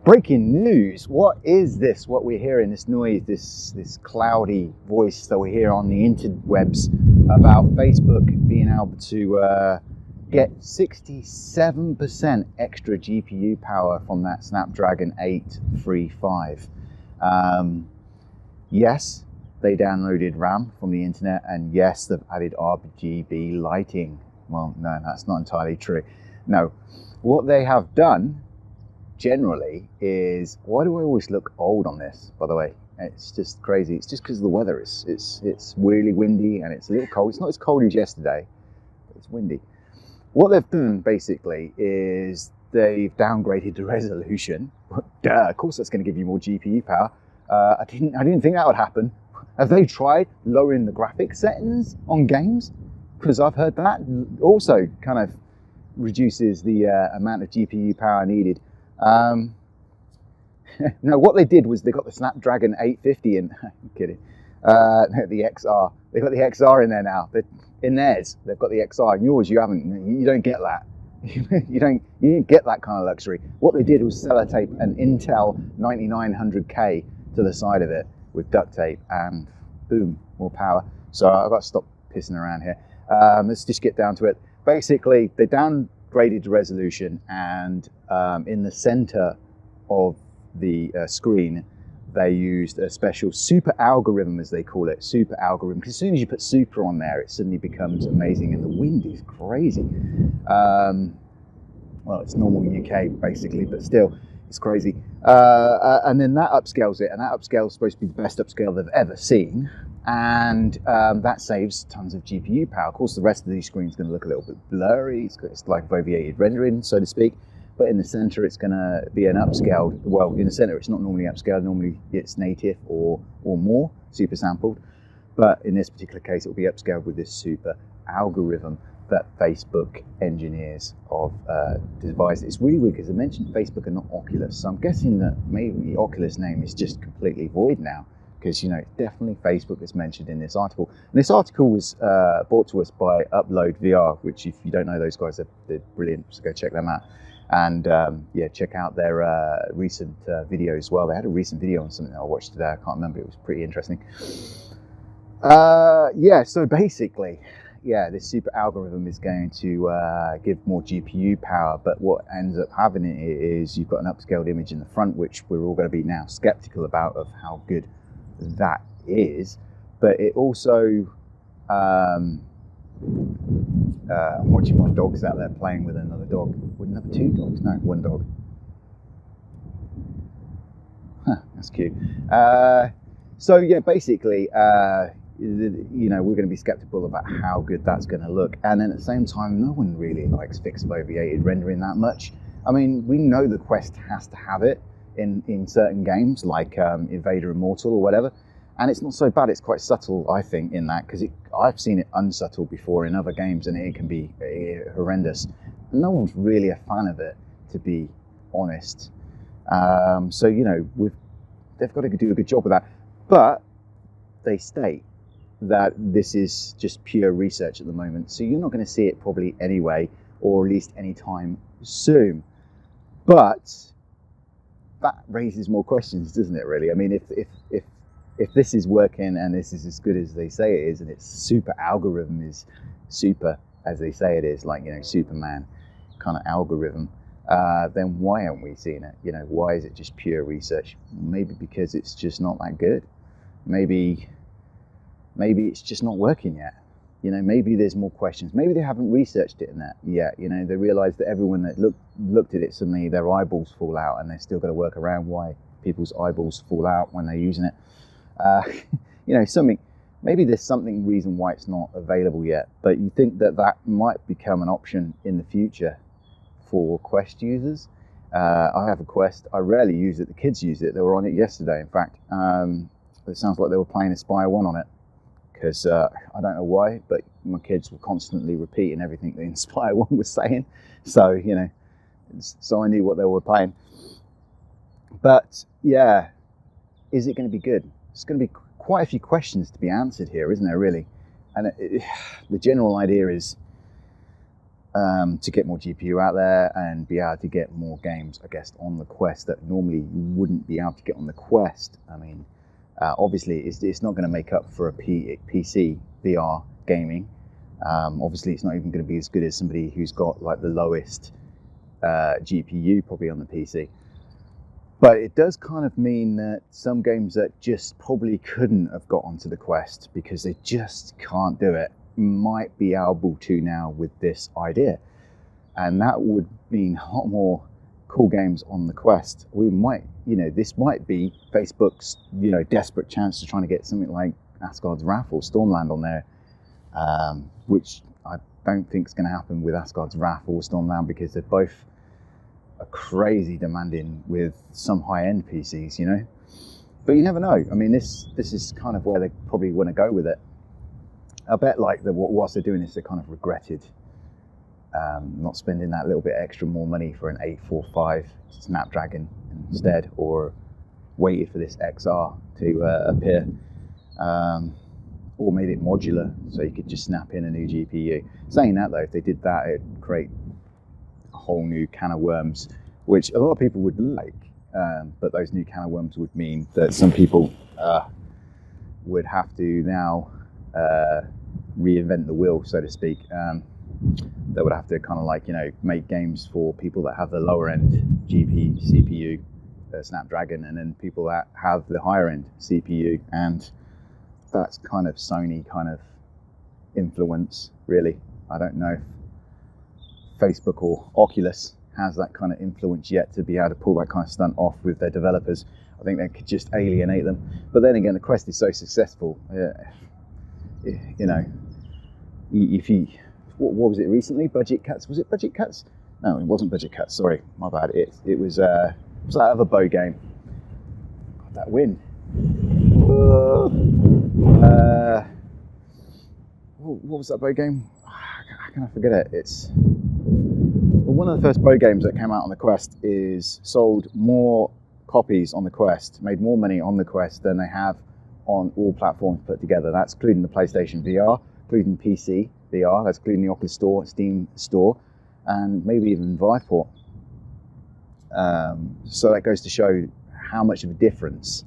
Breaking news. What is this? What we're hearing, this noise, this cloudy voice that we hear on the interwebs about Facebook being able to get 67% extra GPU power from that Snapdragon 835. Yes, they downloaded RAM from the internet, and yes, they've added RGB lighting. Well, no, that's not entirely true. No, what they have done generally is, why do I always look old on this, by the way? It's just crazy. It's just because of the weather. It's really windy and it's a little cold. It's not as cold as yesterday, but it's windy. What they've done basically is they've downgraded the resolution. Duh, of course that's going to give you more GPU power. I didn't think that would happen. Have they tried lowering the graphics settings on games? Because I've heard that also kind of reduces the amount of GPU power needed. No, what they did was they got the Snapdragon 850 in. I'm kidding. The XR. They've got the XR in there now. In theirs, they've got the XR. In yours, you haven't. You don't get that. You didn't get that kind of luxury. What they did was sellotape an Intel 9900K to the side of it with duct tape, and boom, more power. So I've got to stop pissing around here. Let's just get down to it. Basically, they downgraded the resolution, and in the center of the screen, they used a special super algorithm, as they call it, super algorithm. Because as soon as you put super on there, it suddenly becomes amazing, and the wind is crazy. Well, it's normal UK basically, but still, it's crazy. And then that upscales it, and that upscale is supposed to be the best upscale they've ever seen. And that saves tons of GPU power. Of course, the rest of these screens going to look a little bit blurry. It's like foveated rendering, so to speak. But in the center, it's going to be an upscaled. Well, in the center, it's not normally upscaled. Normally, it's native or more, super sampled. But in this particular case, it will be upscaled with this super algorithm that Facebook engineers have devised. It's really weird because I mentioned Facebook and not Oculus. So I'm guessing that maybe the Oculus name is just completely void now. Because, you know, it's definitely Facebook that's mentioned in this article. And this article was brought to us by Upload VR, which, if you don't know those guys, they're brilliant. So go check them out. And yeah, check out their recent video as well. They had a recent video on something I watched today. I can't remember. It was pretty interesting. Yeah, so basically, yeah, this super algorithm is going to give more GPU power. But what ends up happening is you've got an upscaled image in the front, which we're all going to be now skeptical about of how good that is. But it also I'm watching my dogs out there playing with another dog. With another two dogs? No, one dog. Huh, that's cute. So yeah, basically, you know, we're going to be skeptical about how good that's going to look. And then at the same time, no one really likes fixed foveated rendering that much. I mean, we know the Quest has to have it in certain games like Invader Immortal or whatever. And it's not so bad. It's quite subtle, I think, in that, because I've seen it unsubtle before in other games, and it can be horrendous. No one's really a fan of it, to be honest. So, you know, they've got to do a good job with that. But they state that this is just pure research at the moment, so you're not going to see it probably anyway, or at least anytime soon. But that raises more questions, doesn't it, really? I mean, if this is working and this is as good as they say it is, and its super algorithm is super as they say it is, like, you know, Superman kind of algorithm, then why aren't we seeing it? You know, why is it just pure research? Maybe because it's just not that good. Maybe it's just not working yet. You know, maybe there's more questions. Maybe they haven't researched it in that yet. You know, they realize that everyone that looked at it, suddenly their eyeballs fall out, and they're still got to work around why people's eyeballs fall out when they're using it. You know, maybe there's reason why it's not available yet, but you think that might become an option in the future for Quest users. I have a Quest. I rarely use it. The kids use it. They were on it yesterday, in fact. It sounds like they were playing Aspire 1 on it, because I don't know why, but my kids were constantly repeating everything the Inspire 1 was saying. So, you know, so I knew what they were playing. But yeah, is it going to be good? It's going to be quite a few questions to be answered here, isn't there, really? And the general idea is, to get more GPU out there and be able to get more games, I guess, on the Quest that normally you wouldn't be able to get on the Quest. I mean, obviously, it's not going to make up for a PC VR gaming. Obviously, it's not even going to be as good as somebody who's got like the lowest GPU probably on the PC. But it does kind of mean that some games that just probably couldn't have got onto the Quest because they just can't do it might be able to now with this idea. And that would mean a lot more cool games on the Quest. We might, this might be Facebook's, desperate chance to trying to get something like Asgard's Wrath or Stormland on there, which I don't think is going to happen with Asgard's Wrath or Stormland because they're both are crazy demanding with some high-end PCs, But you never know. I mean, this is kind of where they probably want to go with it. I bet whilst they're doing this, they kind of regretted not spending that little bit extra more money for an 845 Snapdragon instead, or waited for this XR to appear, or made it modular so you could just snap in a new GPU. Saying that though, if they did that, it'd create a whole new can of worms, which a lot of people would like, but those new can of worms would mean that some people would have to now reinvent the wheel, so to speak. They would have to kind of make games for people that have the lower end CPU Snapdragon, and then people that have the higher end CPU, and that's kind of Sony kind of influence, really. I don't know if Facebook or Oculus has that kind of influence yet to be able to pull that kind of stunt off with their developers. I think they could just alienate them. But then again, the Quest is so successful. If you, what was it recently? Budget Cuts? Was it Budget Cuts? No, it wasn't Budget Cuts. Sorry, my bad. It was that other bow game. God, that win. What was that bow game? How can I forget it? It's one of the first bow games that came out on the Quest. Is sold more copies on the Quest, made more money on the Quest than they have on all platforms put together. That's including the PlayStation VR, including PC VR, that's including the Oculus Store, Steam Store, and maybe even Viveport. So that goes to show how much of a difference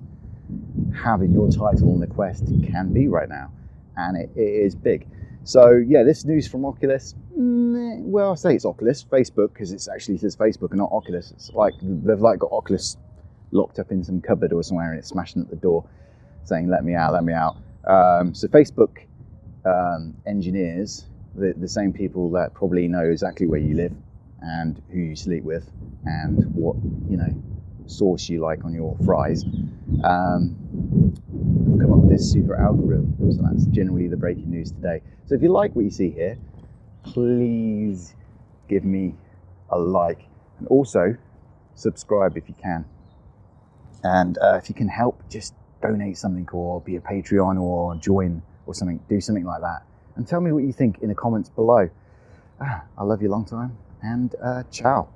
having your title on the Quest can be right now, and it is big. So yeah, this news from Oculus, well, I say it's Oculus, Facebook, because it actually says Facebook and not Oculus. It's like they've got Oculus locked up in some cupboard or somewhere, and it's smashing at the door saying, let me out, let me out. So Facebook engineers, the same people that probably know exactly where you live and who you sleep with and what sauce you like on your fries, come up with this super algorithm. So that's generally the breaking news today. So if you like what you see here, please give me a like, and also subscribe if you can. And if you can help, just donate something or be a Patreon or join or something, do something like that. And tell me what you think in the comments below. I love you long time, and ciao.